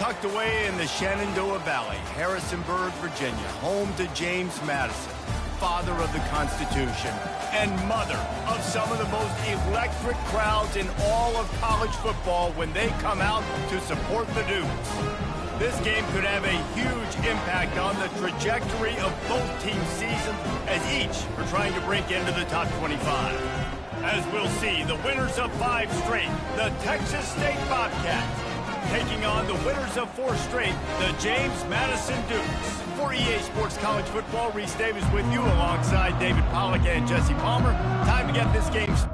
Tucked away in the Shenandoah Valley, Harrisonburg, Virginia, home to James Madison, father of the Constitution and mother of some of the most electric crowds in all of college football when they come out to support the Dukes. This game could have a huge impact on the trajectory of both teams' seasons as each are trying to break into the top 25. As we'll see, the winners of 5 straight, the Texas State Bobcats, taking on the winners of 4 straight, the James Madison Dukes. For EA Sports College Football, Reese Davis with you alongside David Pollack and Jesse Palmer. Time to get this game started.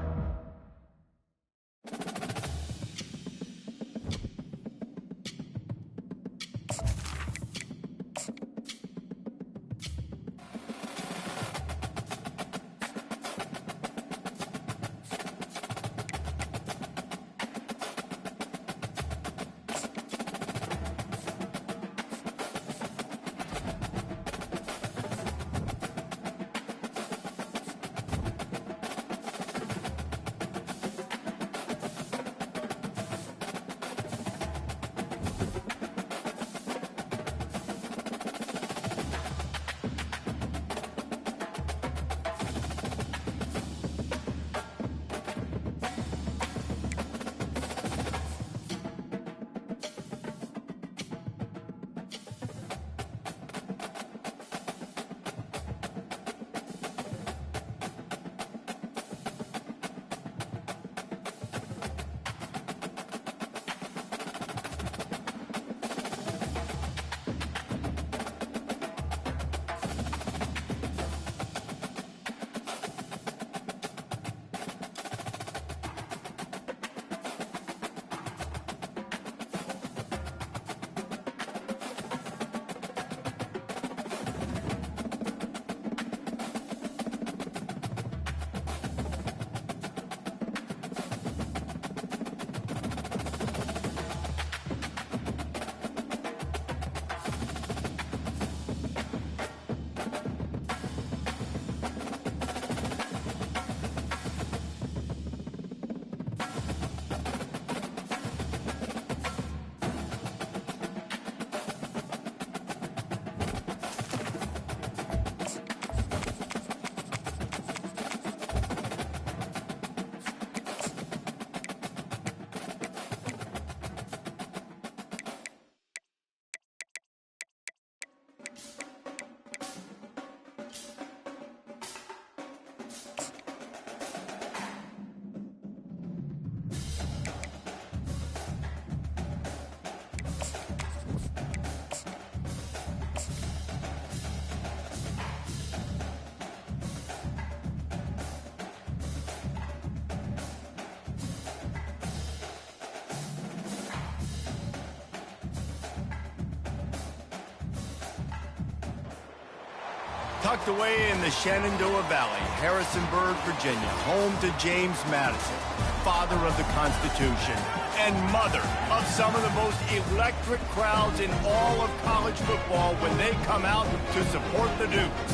Tucked away in the Shenandoah Valley, Harrisonburg, Virginia, home to James Madison, father of the Constitution and mother of some of the most electric crowds in all of college football when they come out to support the Dukes.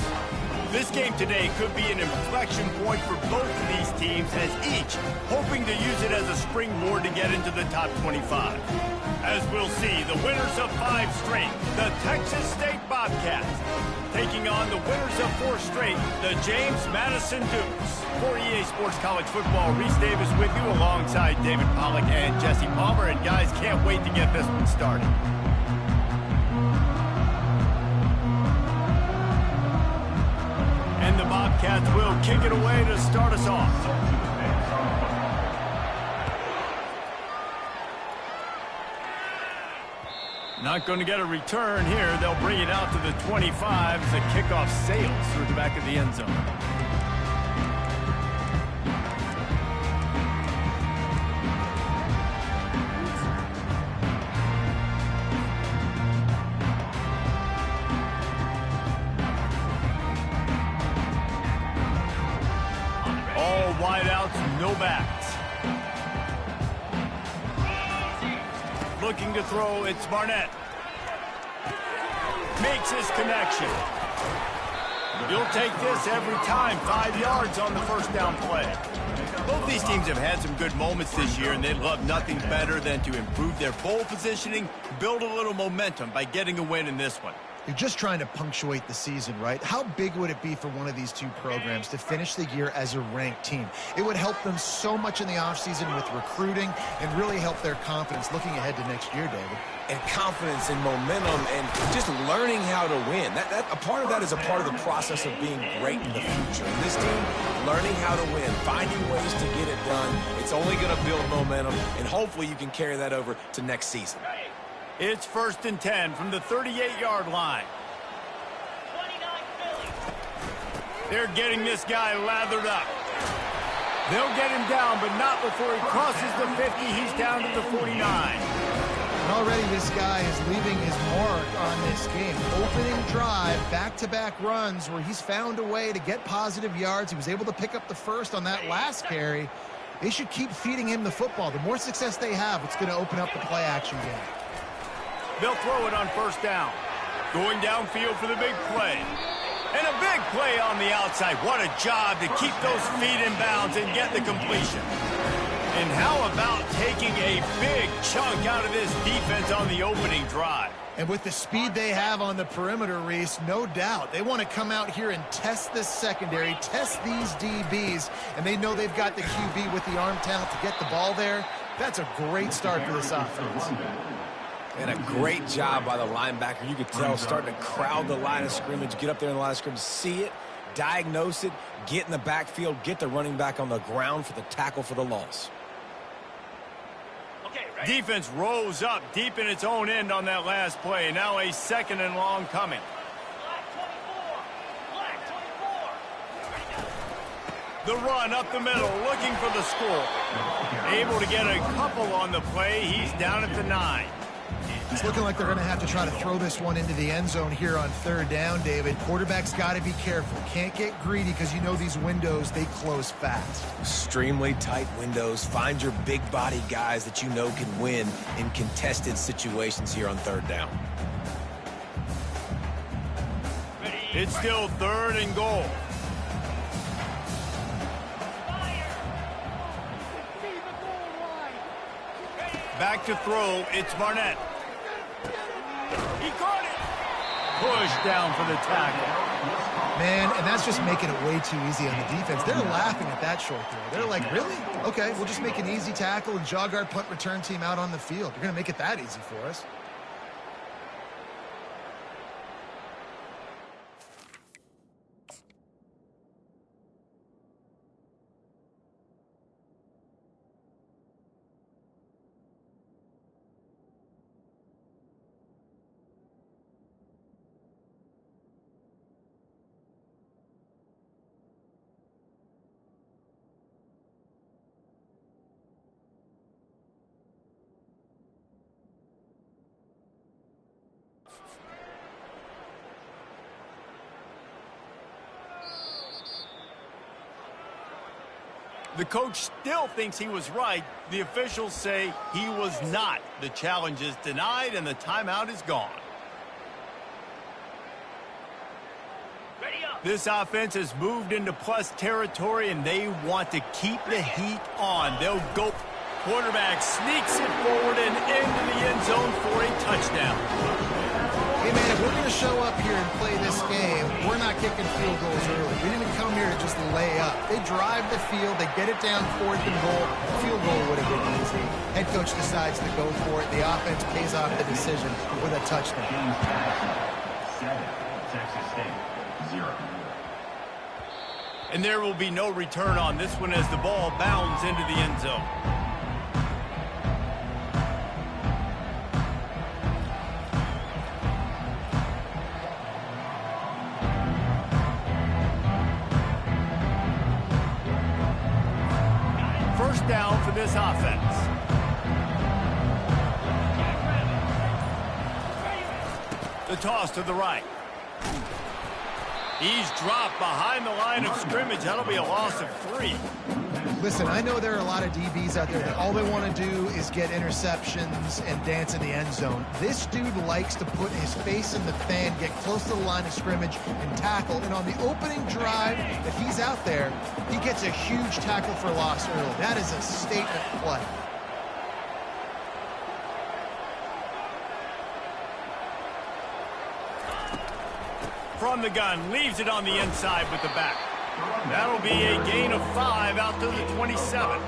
This game today could be an inflection point for both of these teams as each hoping to use it as a springboard to get into the top 25. As we'll see, the winners of 5 straight, the Texas State Bobcats, taking on the winners of 4 straight, the James Madison Dukes. For EA Sports College Football, Reese Davis with you alongside David Pollack and Jesse Palmer. And guys, can't wait to get this one started. And the Bobcats will kick it away to start us off. Not going to get a return here. They'll bring it out to the 25 as the kickoff sails through the back of the end zone. All wideouts, no backs. Looking to throw, it's Barnett. Makes his connection. You'll take this every time. 5 yards on the first down play. Both these teams have had some good moments this year, and they'd love nothing better than to improve their bowl positioning, build a little momentum by getting a win in this one. You're just trying to punctuate the season, right? How big would it be for one of these two programs to finish the year as a ranked team? It would help them so much in the offseason with recruiting and really help their confidence looking ahead to next year, David. And confidence and momentum and just learning how to win. A part of that is a part of the process of being great in the future. And this team, learning how to win, finding ways to get it done. It's only going to build momentum, and hopefully you can carry that over to next season. It's 1st and 10 from the 38-yard line. They're getting this guy lathered up. They'll get him down, but not before he crosses the 50. He's down to the 49. And already this guy is leaving his mark on this game. Opening drive, back-to-back runs where he's found a way to get positive yards. He was able to pick up the first on that last carry. They should keep feeding him the football. The more success they have, it's going to open up the play-action game. They'll throw it on 1st down. Going downfield for the big play. And a big play on the outside. What a job to keep those feet in bounds and get the completion. And how about taking a big chunk out of this defense on the opening drive? And with the speed they have on the perimeter, Reese, no doubt, they want to come out here and test this secondary, test these DBs, and they know they've got the QB with the arm talent to get the ball there. That's a great start for this offense. And a great job by the linebacker. You could tell starting to crowd the line of scrimmage, get up there in the line of scrimmage, see it, diagnose it, get in the backfield, get the running back on the ground for the tackle for the loss. Defense rose up deep in its own end on that last play. Now a 2nd and long coming. The run up the middle, looking for the score. Able to get a couple on the play. He's down at the 9. It's looking like they're going to have to try to throw this one into the end zone here on 3rd down, David. Quarterback's got to be careful. Can't get greedy because you know these windows, they close fast. Extremely tight windows. Find your big body guys that you know can win in contested situations here on 3rd down. It's still 3rd and goal. Back to throw, it's Barnett. He caught it. Push down for the tackle. Man, and that's just making it way too easy on the defense. They're laughing at that short throw. They're like, really? Okay, we'll just make an easy tackle and jog our punt return team out on the field. You're going to make it that easy for us. The coach still thinks he was right. The officials say he was not. The challenge is denied, and the timeout is gone. This offense has moved into plus territory, and they want to keep the heat on. They'll go. Quarterback sneaks it forward and into the end zone for a touchdown. Hey, man, if we're going to show up here and play this game, we're not kicking field goals early. We didn't come here to just lay up. They drive the field. They get it down 4th and goal. Field goal would have been easy. Head coach decides to go for it. The offense pays off the decision with a touchdown. 7, Texas State, 0. And there will be no return on this one as the ball bounds into the end zone. First down for this offense. The toss to the right. He's dropped behind the line of scrimmage. That'll be a loss of 3. Listen, I know there are a lot of DBs out there that all they want to do is get interceptions and dance in the end zone. This dude likes to put his face in the fan, get close to the line of scrimmage, and tackle. And on the opening drive that he's out there, he gets a huge tackle for loss early. That is a statement play. From the gun, leaves it on the inside with the back. That'll be a gain of 5 out to the 27.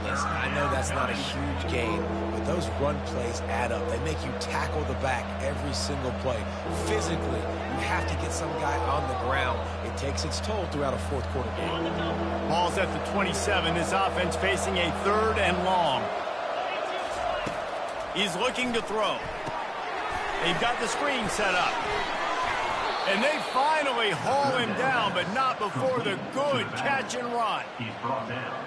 Listen, I know that's not a huge gain, but those run plays add up. They make you tackle the back every single play. Physically, you have to get some guy on the ground. It takes its toll throughout a fourth quarter game. Ball's at the 27. This offense facing a 3rd and long. He's looking to throw. They've got the screen set up. And they finally haul him down, but not before the good catch and run.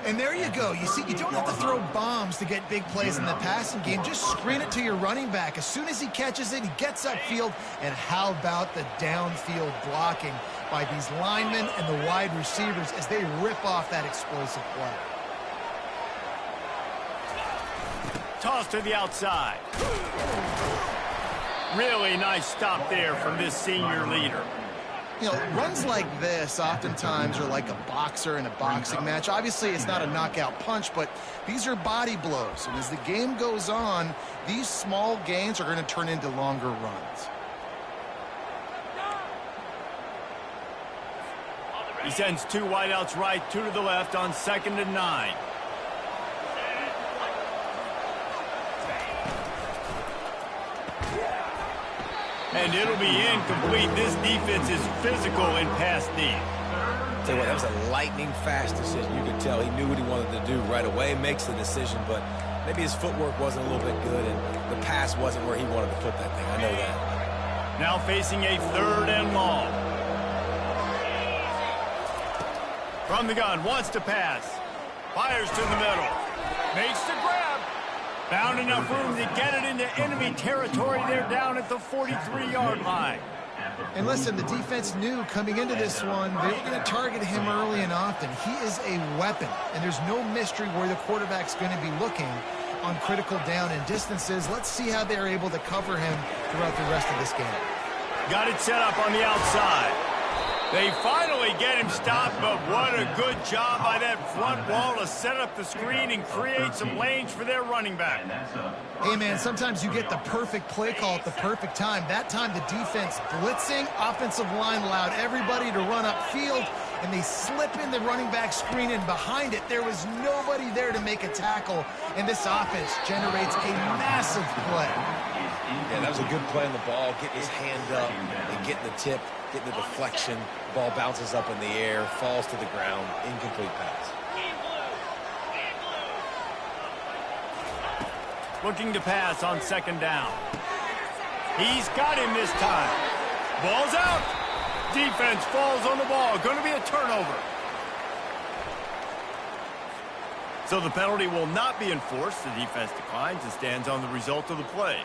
And there you go. You see, you don't have to throw bombs to get big plays in the passing game. Just screen it to your running back. As soon as he catches it, he gets upfield. And how about the downfield blocking by these linemen and the wide receivers as they rip off that explosive play. Toss to the outside. Really nice stop there from this senior leader. You know, runs like this oftentimes are like a boxer in a boxing match. Obviously, it's not a knockout punch, but these are body blows. And as the game goes on, these small gains are going to turn into longer runs. He sends 2 wideouts right, 2 to the left on 2nd and 9. And it'll be incomplete. This defense is physical in pass D. Tell you what, that was a lightning-fast decision. You could tell he knew what he wanted to do right away, makes the decision, but maybe his footwork wasn't a little bit good, and the pass wasn't where he wanted to put that thing. I know that. Now facing a 3rd and long. From the gun, wants to pass. Fires to the middle. Makes the grab. Found enough room to get it into enemy territory. They're down at the 43-yard line. And listen, the defense knew coming into this one, they were going to target him early and often. He is a weapon, and there's no mystery where the quarterback's going to be looking on critical down and distances. Let's see how they're able to cover him throughout the rest of this game. Got it set up on the outside. They finally get him stopped, but what a good job by that front wall to set up the screen and create some lanes for their running back. Hey, man, sometimes you get the perfect play call at the perfect time. That time the defense blitzing, offensive line allowed everybody to run upfield, and they slip in the running back screen, and behind it there was nobody there to make a tackle, and this offense generates a massive play. Yeah, that was a good play on the ball, getting his hand up and getting the tip, getting the deflection. Ball bounces up in the air, falls to the ground, incomplete pass. Looking to pass on 2nd down. He's got him this time. Ball's out. Defense falls on the ball. Going to be a turnover. So the penalty will not be enforced. The defense declines and stands on the result of the play.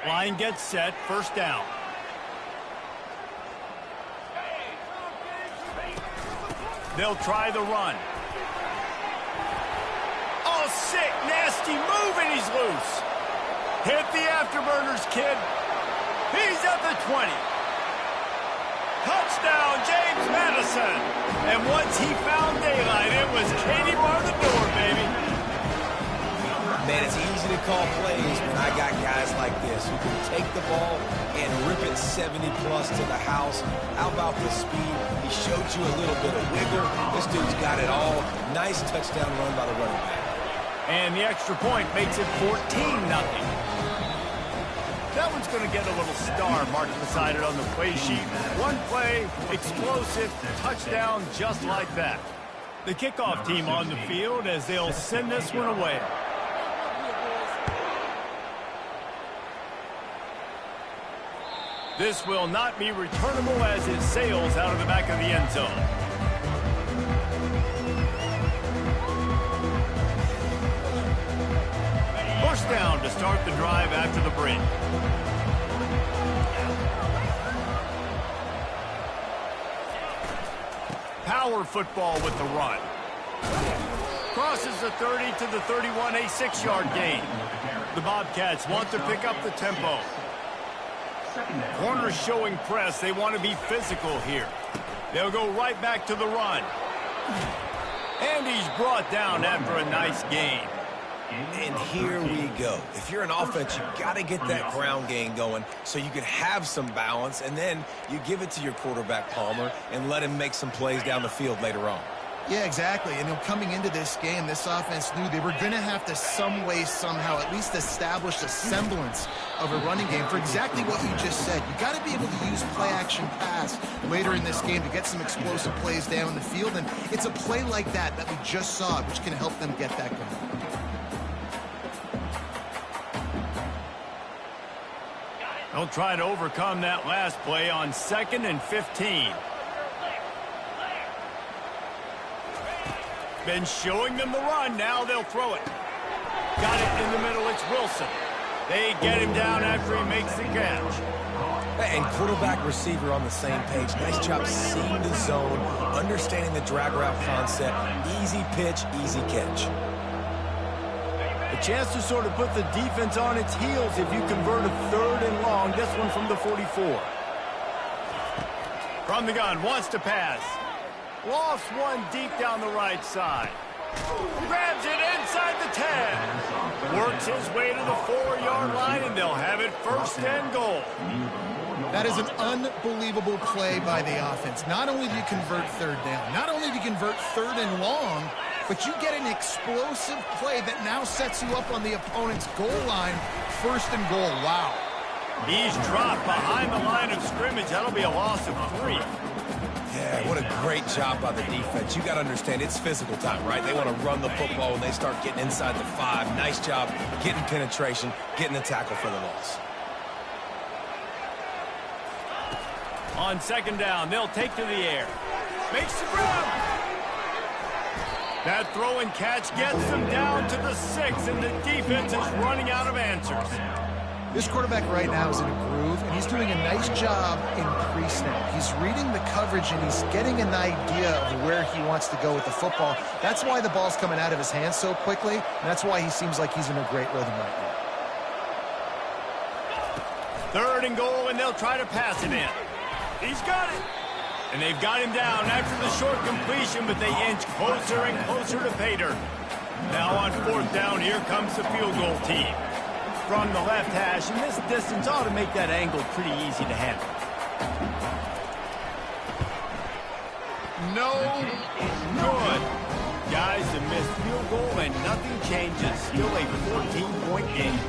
Line gets set, 1st down. They'll try the run. Oh, sick, nasty move, and he's loose. Hit the afterburners, kid. He's at the 20. Touchdown, James Madison. And once he found daylight, it was Katie bar the door, baby. Man, it's easy to call plays when I got guys like this who can take the ball and rip it 70-plus to the house. How about the speed? He showed you a little bit of wiggle. This dude's got it all. Nice touchdown run by the running back. And the extra point makes it 14-0. That one's going to get a little star marked beside it on the play sheet. One play, explosive, touchdown just like that. The kickoff team on the field as they'll send this one away. This will not be returnable as it sails out of the back of the end zone. First down to start the drive after the break. power football with the run. Crosses the 30 to the 31, a 6-yard gain. The Bobcats want to pick up the tempo. Corners showing press. They want to be physical here. They'll go right back to the run. And he's brought down after a nice gain. And here we go. If you're an offense, you've got to get that ground game going so you can have some balance, and then you give it to your quarterback, Palmer, and let him make some plays down the field later on. Yeah, exactly. And coming into this game, this offense knew they were going to have to some way, somehow, at least establish a semblance of a running game for exactly what you just said. You got to be able to use play-action pass later in this game to get some explosive plays down the field. And it's a play like that we just saw, which can help them get that going. They'll try to overcome that last play on 2nd and 15. Been showing them the run. Now they'll throw it. Got it in the middle. It's Wilson. They get him down after he makes the catch. And quarterback receiver on the same page. Nice job seeing the zone, understanding the drag route concept. Easy pitch, easy catch. A chance to sort of put the defense on its heels if you convert a 3rd and long. This one from the 44. From the gun, wants to pass. Lost one deep down the right side. Grabs it inside the 10. Works his way to the 4-yard line, and they'll have it 1st and goal. That is an unbelievable play by the offense. Not only do you convert 3rd down, not only do you convert 3rd and long, but you get an explosive play that now sets you up on the opponent's goal line, 1st and goal. Wow. He's dropped behind the line of scrimmage. That'll be a loss of 3. Yeah, what a great job by the defense. You got to understand, it's physical time, right? They want to run the football when they start getting inside the 5. Nice job getting penetration, getting a tackle for the loss. On 2nd down, they'll take to the air. Makes the grab. That throw and catch gets them down to the 6, and the defense is running out of answers. This quarterback right now is in a groove, and he's doing a nice job in pre-snap. He's reading the coverage, and he's getting an idea of where he wants to go with the football. That's why the ball's coming out of his hands so quickly, and that's why he seems like he's in a great rhythm right now. 3rd and goal, and they'll try to pass it in. He's got it. And they've got him down after the short completion, but they inch closer and closer to pay dirt. Now on 4th down, here comes the field goal team. From the left hash, and this distance ought to make that angle pretty easy to handle. No good. Guys, a missed field goal, and nothing changes. Still a 14-point game.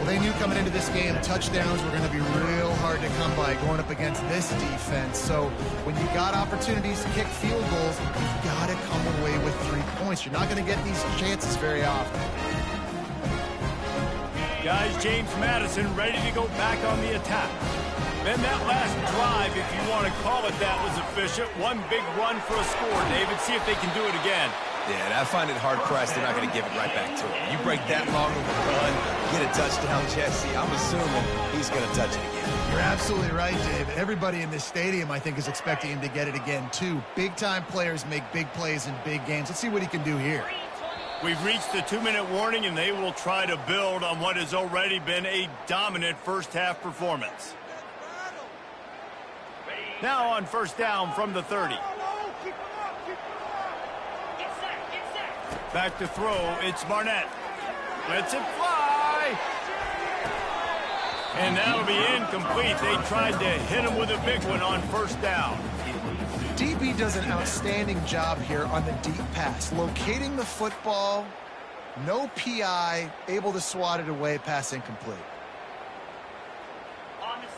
Well, they knew coming into this game, touchdowns were going to be real hard to come by going up against this defense. So when you got opportunities to kick field goals, you've got to come away with 3 points. You're not going to get these chances very often. Guys, James Madison ready to go back on the attack. Then that last drive, if you want to call it that, was efficient. One big run for a score, David. See if they can do it again. Yeah, and I find it hard-pressed they're not going to give it right back to him. You break that long of a run, get a touchdown, Jesse, I'm assuming he's going to touch it again. You're absolutely right, David. Everybody in this stadium, I think, is expecting him to get it again, too. Big-time players make big plays in big games. Let's see what he can do here. We've reached the 2-minute warning, and they will try to build on what has already been a dominant first-half performance. Now on 1st down from the 30. Back to throw, it's Barnett. Lets it fly. And that'll be incomplete. They tried to hit him with a big one on 1st down. DB does an outstanding job here on the deep pass. Locating the football, no PI, able to swat it away, pass incomplete.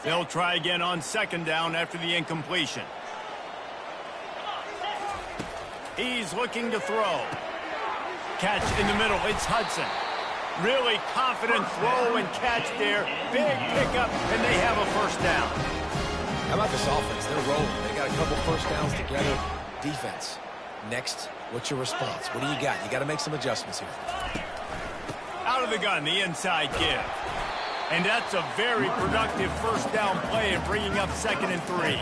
They'll try again on 2nd down after the incompletion. He's looking to throw. Catch in the middle, it's Hudson. Really confident throw and catch there. Big pickup, and they have a 1st down. How about this offense? They're rolling. They got a couple 1st downs together. Defense. Next, what's your response? What do you got? You got to make some adjustments here. Out of the gun, the inside give. And that's a very productive 1st down play and bringing up 2nd and 3.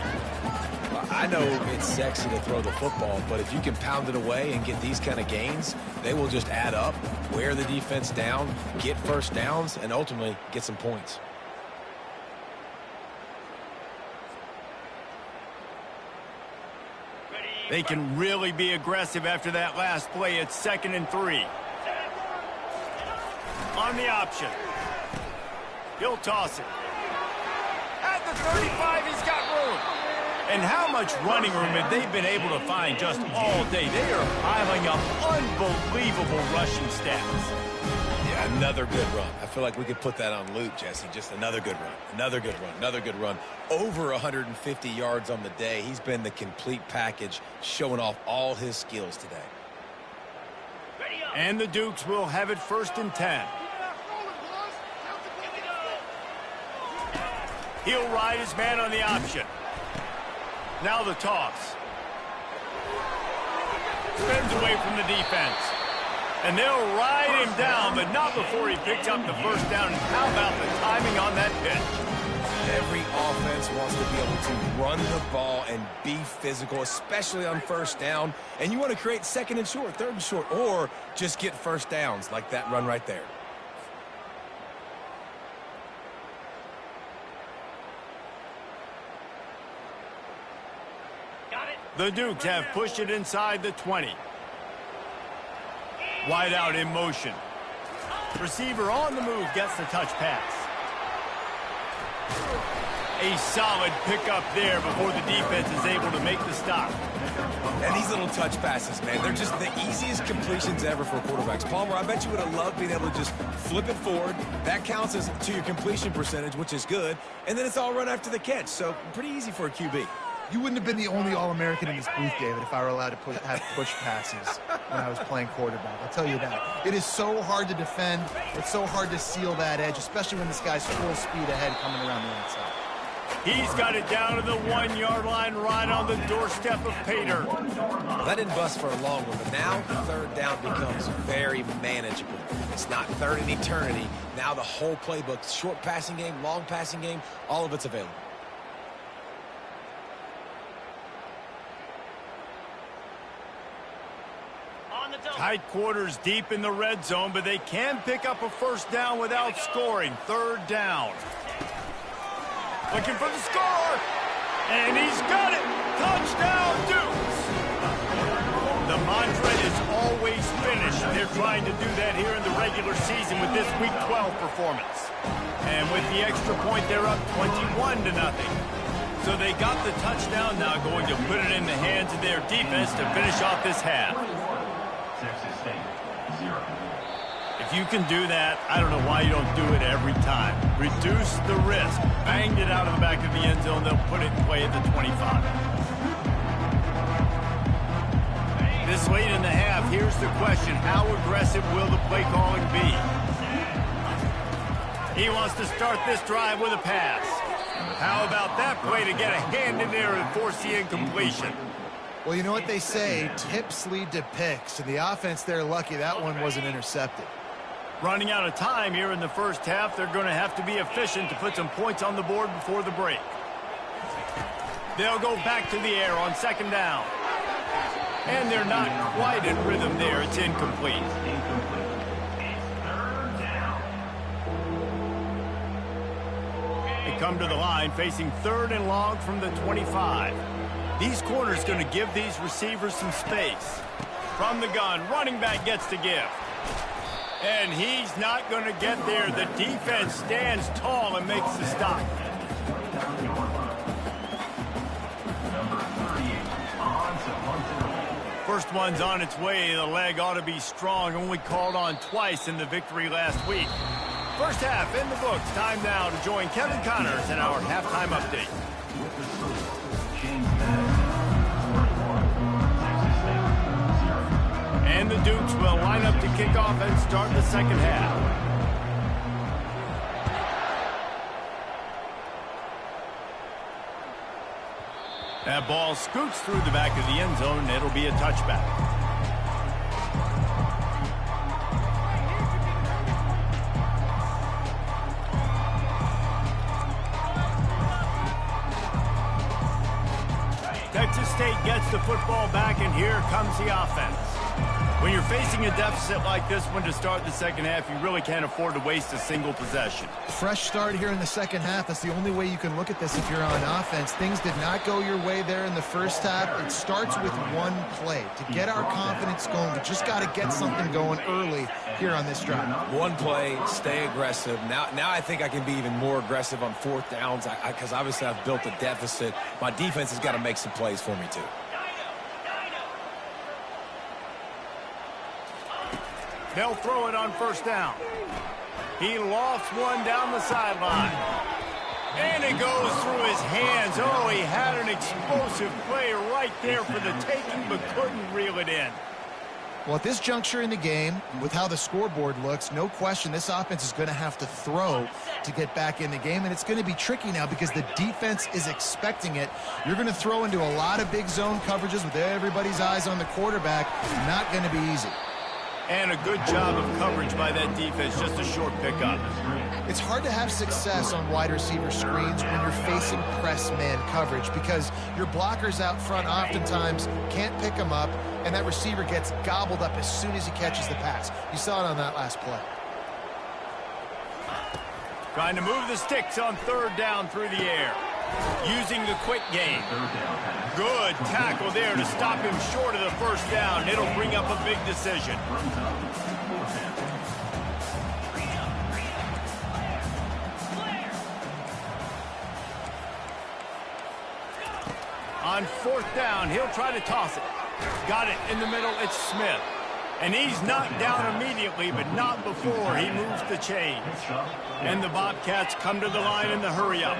I know it's sexy to throw the football, but if you can pound it away and get these kind of gains, they will just add up, wear the defense down, get first downs, and ultimately get some points. They can really be aggressive after that last play. It's 2nd and 3. On the option. He'll toss it. At the 35, he's got room. And how much running room have they been able to find just all day? They are piling up unbelievable rushing stats. Yeah, another good run. I feel like we could put that on loop, Jesse. Just another good run, another good run, another good run. Over 150 yards on the day. He's been the complete package, showing off all his skills today. And the Dukes will have it 1st and 10. He'll ride his man on the option. Now the toss. Spins away from the defense. And they'll ride him down, but not before he picks up the first down. And how about the timing on that pitch? Every offense wants to be able to run the ball and be physical, especially on first down. And you want to create 2nd and short, 3rd and short, or just get first downs like that run right there. The Dukes have pushed it inside the 20. Wide out in motion. Receiver on the move gets the touch pass. A solid pickup there before the defense is able to make the stop. And these little touch passes, man, they're just the easiest completions ever for quarterbacks. Palmer, I bet you would have loved being able to just flip it forward. That counts as to your completion percentage, which is good. And then it's all run after the catch. So pretty easy for a QB. You wouldn't have been the only All-American in this booth, David, if I were allowed to have push passes when I was playing quarterback. I'll tell you that. It is so hard to defend. It's so hard to seal that edge, especially when this guy's full speed ahead coming around the outside. He's got it down to the 1-yard line, right on the doorstep of Pater. Well, that didn't bust for a long one, but now 3rd down becomes very manageable. It's not 3rd and eternity. Now the whole playbook, short passing game, long passing game, all of it's available. Tight quarters deep in the red zone, but they can pick up a first down without scoring. 3rd down. Looking for the score. And he's got it. Touchdown, Dukes. The mantra is always finish. They're trying to do that here in the regular season with this Week 12 performance. And with the extra point, they're up 21-0. So they got the touchdown, now going to put it in the hands of their defense to finish off this half. Texas State, 0. If you can do that, I don't know why you don't do it every time. Reduce the risk. Banged it out of the back of the end zone. They'll put it in play at the 25. This late in the half, here's the question. How aggressive will the play calling be? He wants to start this drive with a pass. How about that play to get a hand in there and force the incompletion? Well, you know what they say, tips lead to picks, and the offense, they're lucky that one wasn't intercepted. Running out of time here in the first half, they're going to have to be efficient to put some points on the board before the break. They'll go back to the air on 2nd down. And they're not quite in rhythm there. It's incomplete. They come to the line facing 3rd and long from the 25. These corners going to give these receivers some space. From the gun, running back gets to give. And he's not going to get there. The defense stands tall and makes the stop. First one's on its way. The leg ought to be strong. Only called on twice in the victory last week. First half in the books. Time now to join Kevin Connors in our halftime update. And the Dukes will line up to kick off and start the second half. That ball scoots through the back of the end zone, and it'll be a touchback. Kansas State gets the football back, and here comes the offense. When you're facing a deficit like this one to start the second half, you really can't afford to waste a single possession. Fresh start here in the second half. That's the only way you can look at this if you're on offense. Things did not go your way there in the first half. It starts with one play. To get our confidence going, we just got to get something going early here on this drive. One play, stay aggressive. Now I think I can be even more aggressive on fourth downs because obviously I've built a deficit. My defense has got to make some plays for me too. They'll throw it on first down. He lofts one down the sideline. And it goes through his hands. Oh, he had an explosive play right there for the taking, but couldn't reel it in. Well, at this juncture in the game, with how the scoreboard looks, no question this offense is going to have to throw to get back in the game, and it's going to be tricky now because the defense is expecting it. You're going to throw into a lot of big zone coverages with everybody's eyes on the quarterback. Not going to be easy. And a good job of coverage by that defense, just a short pickup. It's hard to have success on wide receiver screens when you're facing press man coverage because your blockers out front oftentimes can't pick them up, and that receiver gets gobbled up as soon as he catches the pass. You saw it on that last play. Trying to move the sticks on third down through the air. Using the quick game. Good tackle there to stop him short of the first down. It'll bring up a big decision. On fourth down, he'll try to toss it. Got it in the middle. It's Smith. And he's knocked down immediately, but not before he moves the chains. And the Bobcats come to the line in the hurry-up.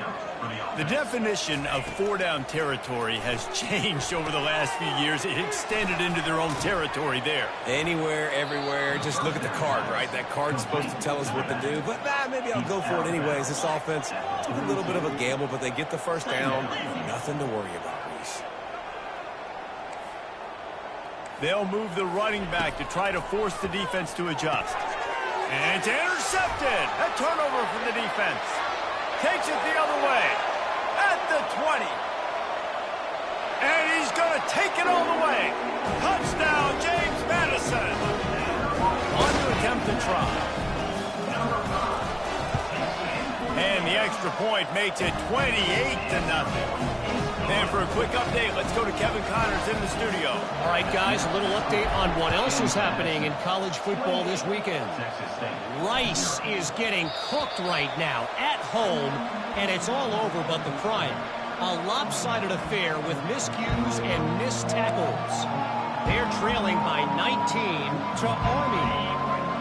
The definition of four-down territory has changed over the last few years. It extended into their own territory there. Anywhere, everywhere, just look at the card, right? That card's supposed to tell us what to do, but maybe I'll go for it anyways. This offense, a little bit of a gamble, but they get the first down. Nothing to worry about, Reese. They'll move the running back to try to force the defense to adjust. And it's intercepted. A turnover for the defense. Takes it the other way. At the 20. And he's going to take it all the way. Touchdown, James Madison. On to attempt to try. And the extra point makes it 28-0. And for a quick update, let's go to Kevin Connors in the studio. All right, guys, a little update on what else is happening in college football this weekend. Rice is getting cooked right now at home, and it's all over but the crying. A lopsided affair with miscues and missed tackles. They're trailing by 19 to Army.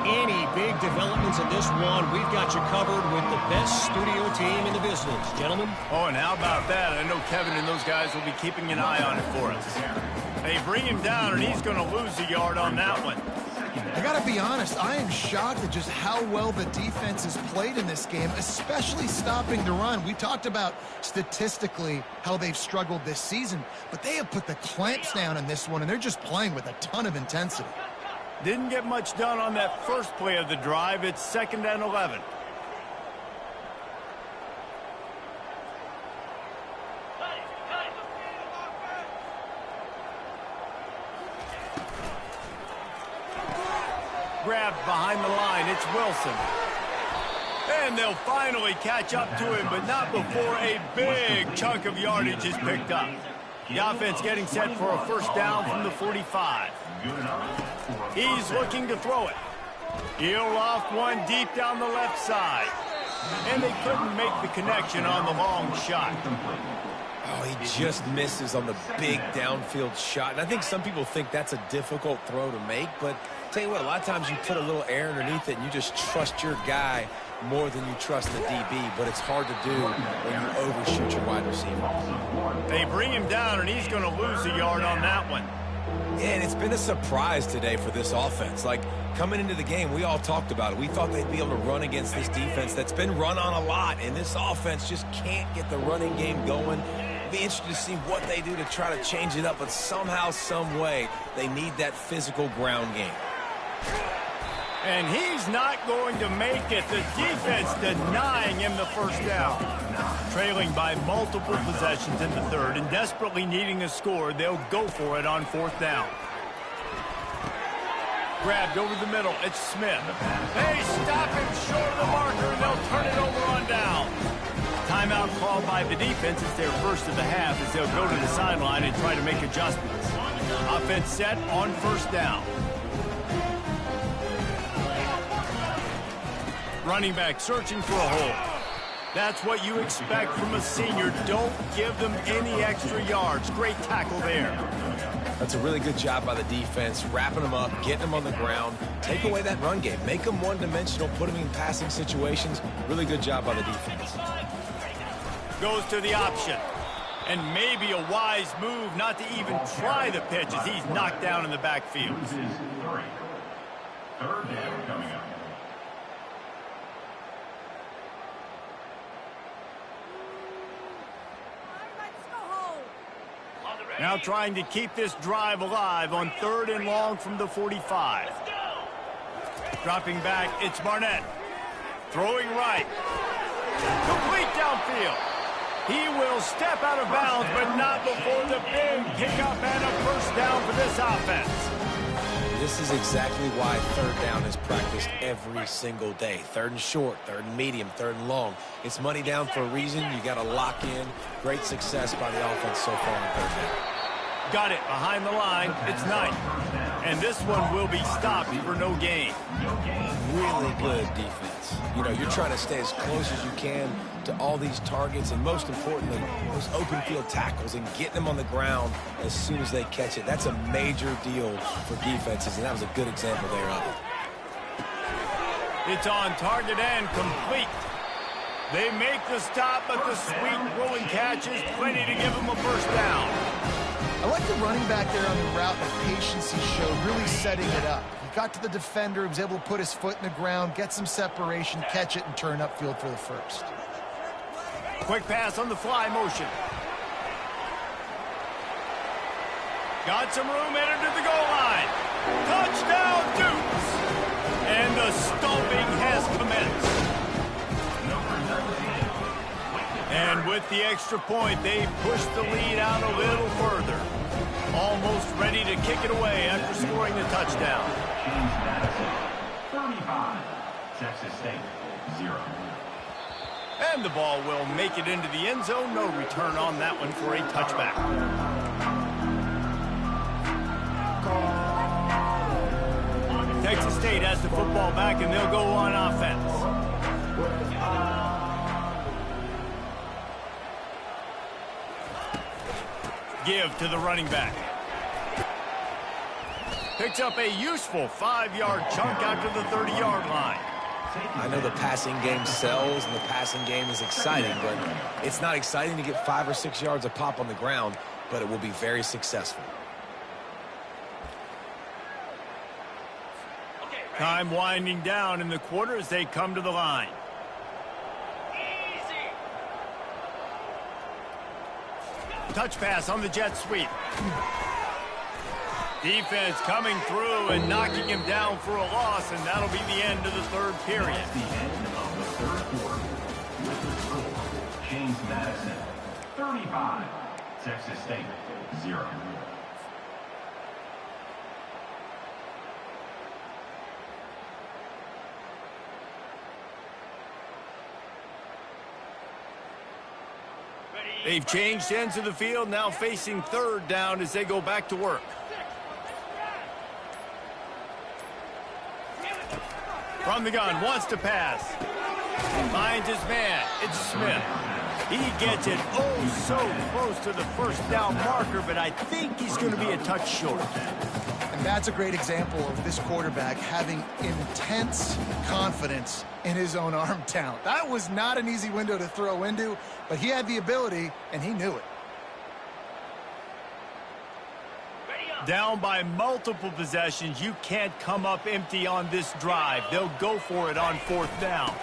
Any big developments in this one, we've got you covered with the best studio team in the business. Gentlemen? Oh, and how about that? I know Kevin and those guys will be keeping an eye on it for us. They bring him down, and he's going to lose a yard on that one. I got to be honest, I am shocked at just how well the defense has played in this game, especially stopping the run. We talked about statistically how they've struggled this season, but they have put the clamps down in this one, and they're just playing with a ton of intensity. Didn't get much done on that first play of the drive. It's 2nd and 11. Grabbed behind the line. It's Wilson. And they'll finally catch up to him, but not before a big chunk of yardage is picked up. The offense getting set for a first down from the 45. He's looking to throw it. He'll loft one deep down the left side. And they couldn't make the connection on the long shot. Oh, he just misses on the big downfield shot. And I think some people think that's a difficult throw to make, but tell you what, a lot of times you put a little air underneath it and you just trust your guy more than you trust the DB, but it's hard to do when you overshoot your wide receiver. They bring him down, and he's going to lose a yard on that one. Yeah, and it's been a surprise today for this offense. Like, coming into the game, we all talked about it. We thought they'd be able to run against this defense that's been run on a lot, and this offense just can't get the running game going. Be interested to see what they do to try to change it up, but somehow, some way, they need that physical ground game. And he's not going to make it. The defense denying him the first down. Trailing by multiple possessions in the third and desperately needing a score, they'll go for it on fourth down. Grabbed over the middle, it's Smith. They stop him short of the marker, and they'll turn it over on down. Timeout called by the defense. It's their first of the half as they'll go to the sideline and try to make adjustments. Offense set on first down. Running back searching for a hole. That's what you expect from a senior. Don't give them any extra yards. Great tackle there. That's a really good job by the defense, wrapping them up, getting them on the ground. Take away that run game. Make them one-dimensional, put them in passing situations. Really good job by the defense. Goes to the option. And maybe a wise move not to even try the pitch as he's knocked down in the backfield. This is 3. Third down coming up. Now trying to keep this drive alive on 3rd and long from the 45. Dropping back, it's Barnett. Throwing right. Complete downfield. He will step out of bounds, but not before the big pickup and a first down for this offense. This is exactly why 3rd down is practiced every single day. 3rd and short, 3rd and medium, 3rd and long. It's money down for a reason. You got to lock in. Great success by the offense so far on 3rd down. Got it behind the line. It's 9. And this one will be stopped for no gain. Really good defense. You know, you're trying to stay as close as you can to all these targets, and most importantly, those open field tackles and getting them on the ground as soon as they catch it. That's a major deal for defenses, and that was a good example there of it. It's on target and complete. They make the stop, but the sweet rolling catch is plenty to give them a first down. I like the running back there on the route, the patience he showed, really setting it up. He got to the defender, he was able to put his foot in the ground, get some separation, catch it, and turn upfield for the first. Quick pass on the fly motion. Got some room, entered to the goal line. Touchdown, Dukes! And the stomping has commenced. And with the extra point, they push the lead out a little further. Almost ready to kick it away after scoring the touchdown. James Madison, 35. Texas State, 0. And the ball will make it into the end zone. No return on that one for a touchback. Texas State has the football back, and they'll go on offense. Give to the running back. Picks up a useful 5-yard chunk out to the 30-yard line. I know the passing game sells and the passing game is exciting, but it's not exciting to get 5 or 6 yards a pop on the ground, but it will be very successful. Time winding down in the quarter as they come to the line. Touch pass on the jet sweep. Defense coming through and knocking him down for a loss, and that'll be the end of the third period. That's the end of the third quarter. With the score, James Madison, 35. Texas State, 0. They've changed ends of the field, now facing 3rd down as they go back to work. From the gun, wants to pass. Finds his man. It's Smith. He gets it oh so close to the first down marker, but I think he's going to be a touch short. And that's a great example of this quarterback having intense confidence in his own arm talent. That was not an easy window to throw into, but he had the ability, and he knew it. Down by multiple possessions, you can't come up empty on this drive. They'll go for it on 4th down.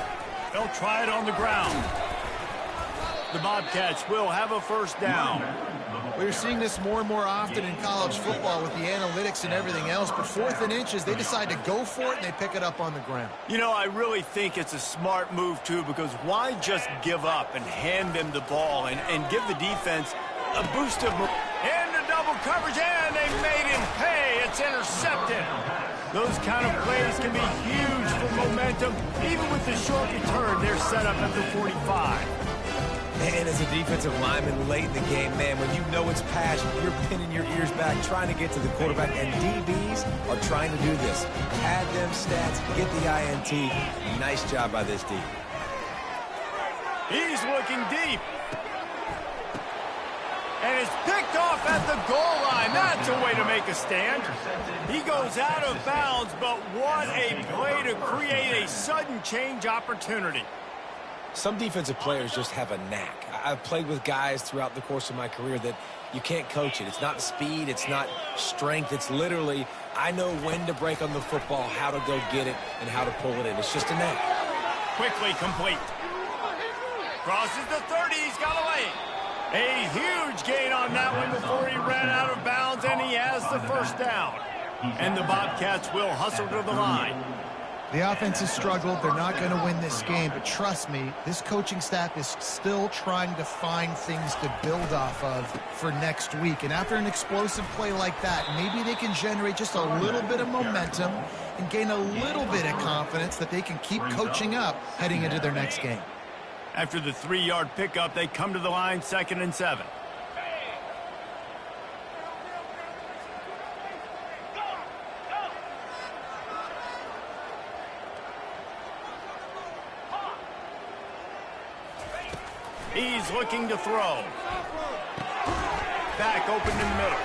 They'll try it on the ground. The Bobcats will have a first down. Well, you're seeing this more and more often in college football with the analytics and everything else, but 4th and inches, they decide to go for it, and they pick it up on the ground. You know, I really think it's a smart move, too, because why just give up and hand them the ball and give the defense a boost of into double coverage, and they made him pay. It's intercepted. Those kind of plays can be huge for momentum. Even with the short return, they're set up at the 45. And as a defensive lineman late in the game, man, when you know it's passion, you're pinning your ears back, trying to get to the quarterback, and DBs are trying to do this. Add them stats, get the INT. Nice job by this D. He's looking deep. And it's picked off at the goal line. That's a way to make a stand. He goes out of bounds, but what a play to create a sudden change opportunity. Some defensive players just have a knack. I've played with guys throughout the course of my career that you can't coach it. It's not speed, it's not strength. It's literally, I know when to break on the football, how to go get it, and how to pull it in. It's just a knack. Quickly complete. Crosses the 30, he's got away. A huge gain on that one before he ran out of bounds, and he has the first down. And the Bobcats will hustle to the line. The offense has struggled. They're not going to win this game, but trust me, this coaching staff is still trying to find things to build off of for next week. And after an explosive play like that, maybe they can generate just a little bit of momentum and gain a little bit of confidence that they can keep coaching up heading into their next game. After the 3-yard pickup, they come to the line, 2nd and 7. He's looking to throw. Back open in the middle.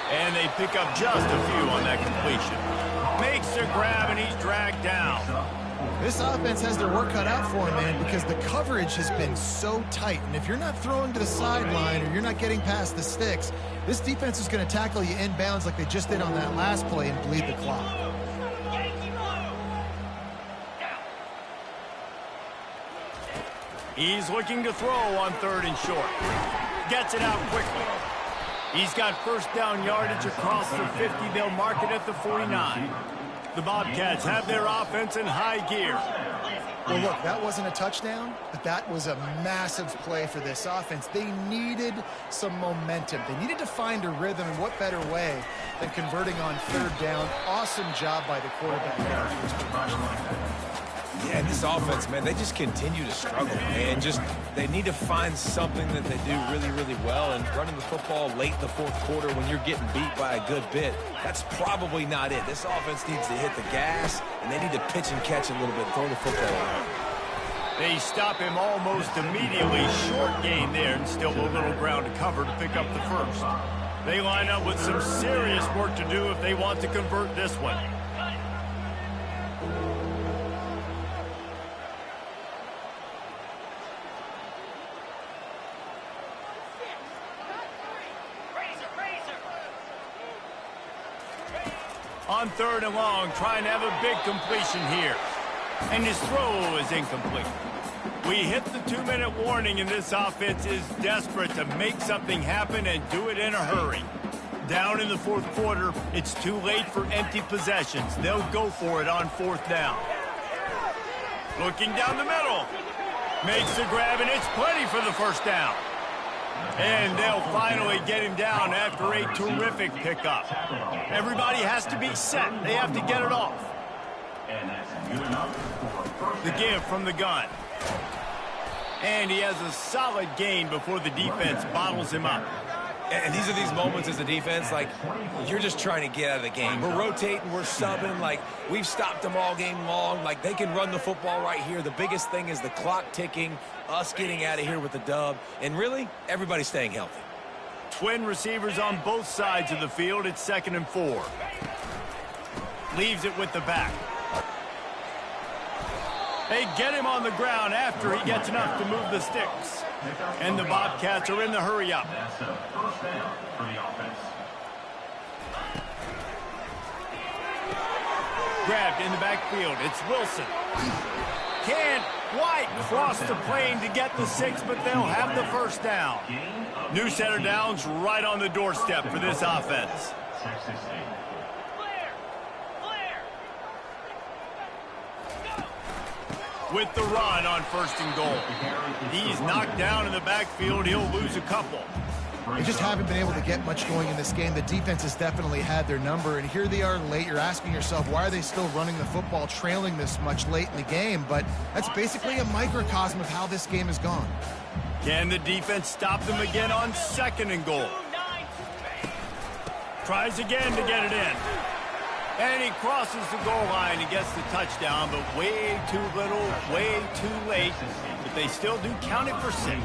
And they pick up just a few on that completion. Makes a grab, and he's dragged down. This offense has their work cut out for them, man, because the coverage has been so tight. And if you're not throwing to the sideline or you're not getting past the sticks, this defense is going to tackle you inbounds like they just did on that last play and bleed the clock. He's looking to throw on 3rd and short. Gets it out quickly. He's got first down yardage across the 50. They'll mark it at the 49. The Bobcats have their offense in high gear. Well, look, that wasn't a touchdown, but that was a massive play for this offense. They needed some momentum. They needed to find a rhythm, and what better way than converting on 3rd down. Awesome job by the quarterback. Yeah, this offense, man, they just continue to struggle, man. They need to find something that they do really, really well. And running the football late in the 4th quarter when you're getting beat by a good bit, that's probably not it. This offense needs to hit the gas, and they need to pitch and catch a little bit and throw the football around. They stop him almost immediately. Short gain there, and still a little ground to cover to pick up the first. They line up with some serious work to do if they want to convert this one. On 3rd and long, trying to have a big completion here. And his throw is incomplete. We hit the 2-minute warning, and this offense is desperate to make something happen and do it in a hurry. Down in the 4th quarter, it's too late for empty possessions. They'll go for it on 4th down. Looking down the middle. Makes the grab, and it's plenty for the first down. And they'll finally get him down after a terrific pickup. Everybody has to be set. They have to get it off. The give from the gun. And he has a solid gain before the defense bottles him up. And these are these moments as a defense, like, you're just trying to get out of the game. We're rotating, we're subbing, like, we've stopped them all game long. Like, they can run the football right here. The biggest thing is the clock ticking, us getting out of here with the dub, and really, everybody staying healthy. Twin receivers on both sides of the field. It's 2nd and 4. Leaves it with the back. They get him on the ground after he gets enough to move the sticks. And the Bobcats are in the hurry-up. That's a first down for the offense. Grabbed in the backfield. It's Wilson. Can't Quite crossed the plane to get the 6, but they'll have the first down. New set of downs right on the doorstep for this offense. Texas State. With the run on 1st and goal. He's knocked down in the backfield. He'll lose a couple. They just haven't been able to get much going in this game. The defense has definitely had their number, and here they are late. You're asking yourself, why are they still running the football, trailing this much late in the game? But that's basically a microcosm of how this game has gone. Can the defense stop them again on 2nd and goal? Tries again to get it in. And he crosses the goal line and gets the touchdown, but way too little, way too late. But they still do count it for 6.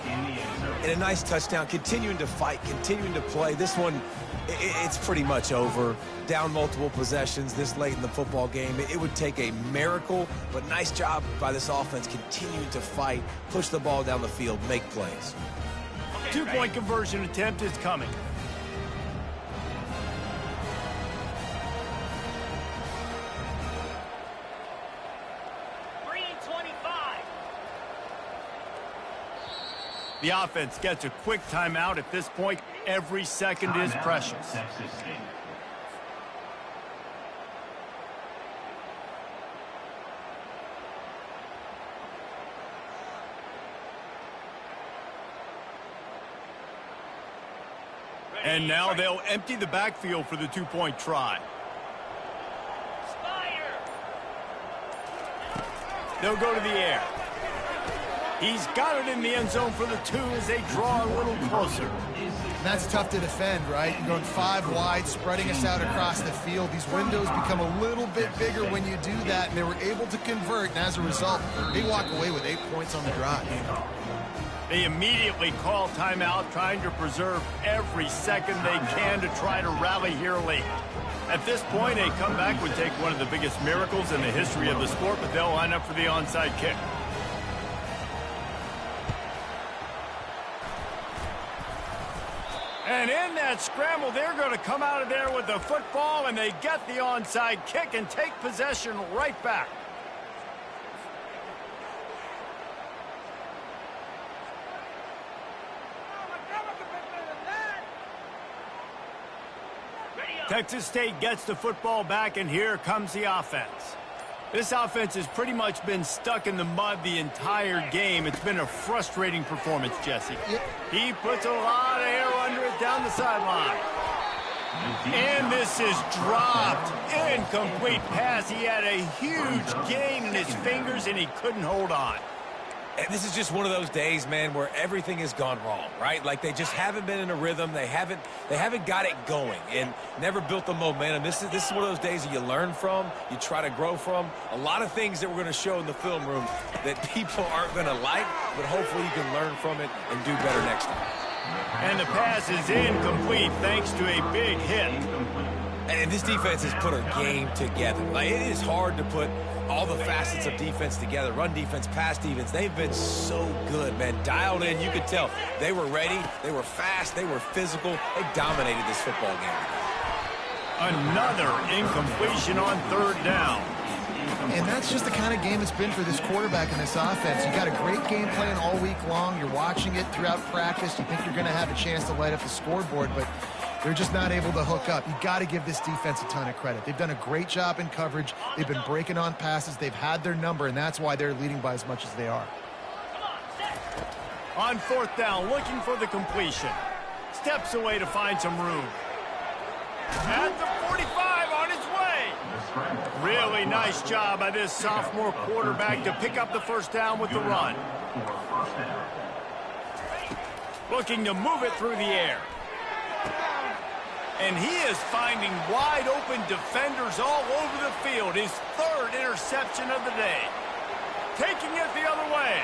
And a nice touchdown, continuing to fight, continuing to play. This one, it's pretty much over. Down multiple possessions this late in the football game. It would take a miracle, but nice job by this offense continuing to fight, push the ball down the field, make plays. 2-point conversion attempt is coming. The offense gets a quick timeout. At this point, every second is precious. Texas State. And now they'll empty the backfield for the 2-point try. They'll go to the air. He's got it in the end zone for the 2 as they draw a little closer. And that's tough to defend, right? You're going 5 wide, spreading us out across the field. These windows become a little bit bigger when you do that, and they were able to convert, and as a result, they walk away with 8 points on the drive. They immediately call timeout, trying to preserve every second they can to try to rally here late. At this point, a comeback would take one of the biggest miracles in the history of the sport, but they'll line up for the onside kick. And in that scramble, they're going to come out of there with the football, and they get the onside kick and take possession right back. Texas State gets the football back, and here comes the offense. This offense has pretty much been stuck in the mud the entire game. It's been a frustrating performance, Jesse. He puts a lot of air under it down the sideline. And this is dropped. Incomplete pass. He had a huge gain in his fingers, and he couldn't hold on. And this is just one of those days, man, where everything has gone wrong, right? Like they just haven't been in a rhythm. They haven't got it going and never built the momentum. This is one of those days that you learn from, you try to grow from. A lot of things that we're going to show in the film room that people aren't going to like, but hopefully you can learn from it and do better next time. And the pass is incomplete thanks to a big hit. And this defense has put a game together. Like, it is hard to put all the facets of defense together. Run defense, pass defense. They've been so good, man. Dialed in. You could tell they were ready. They were fast. They were physical. They dominated this football game. Another incompletion on 3rd down. And that's just the kind of game it's been for this quarterback and this offense. You got a great game plan all week long. You're watching it throughout practice. You think you're going to have a chance to light up the scoreboard, but they're just not able to hook up. You got to give this defense a ton of credit. They've done a great job in coverage. They've been breaking on passes. They've had their number, and that's why they're leading by as much as they are. On 4th down, looking for the completion. Steps away to find some room. At the 45, on his way. Really nice job by this sophomore quarterback to pick up the 1st down with the run. Looking to move it through the air. And he is finding wide open defenders all over the field. His 3rd interception of the day. Taking it the other way.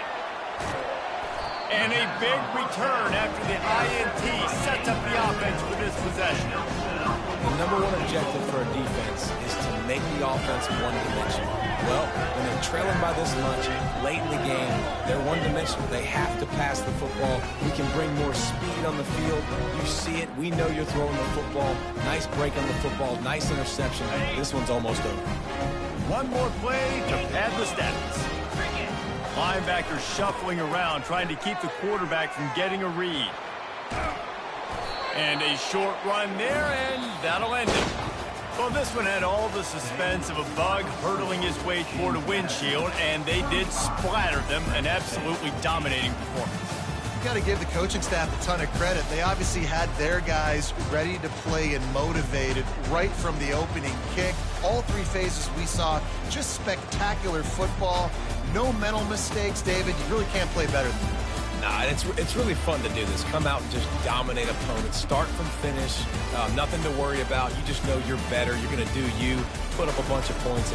And a big return after the INT sets up the offense for this possession. The number one objective for a defense is to make the offense one-dimensional. Well, when they're trailing by this much, late in the game, they're one-dimensional. They have to pass the football. We can bring more speed on the field. You see it. We know you're throwing the football. Nice break on the football. Nice interception. This one's almost over. One more play to pad the stats. Linebacker shuffling around, trying to keep the quarterback from getting a read. And a short run there, and that'll end it. Well, this one had all the suspense of a bug hurtling his way toward a windshield, and they did splatter them, an absolutely dominating performance. You got to give the coaching staff a ton of credit. They obviously had their guys ready to play and motivated right from the opening kick. All three phases we saw, just spectacular football. No mental mistakes, David. You really can't play better than that. Nah, it's really fun to do this. Come out and just dominate opponents. Start from finish. Nothing to worry about. You just know you're better. You're going to do you. Put up a bunch of points.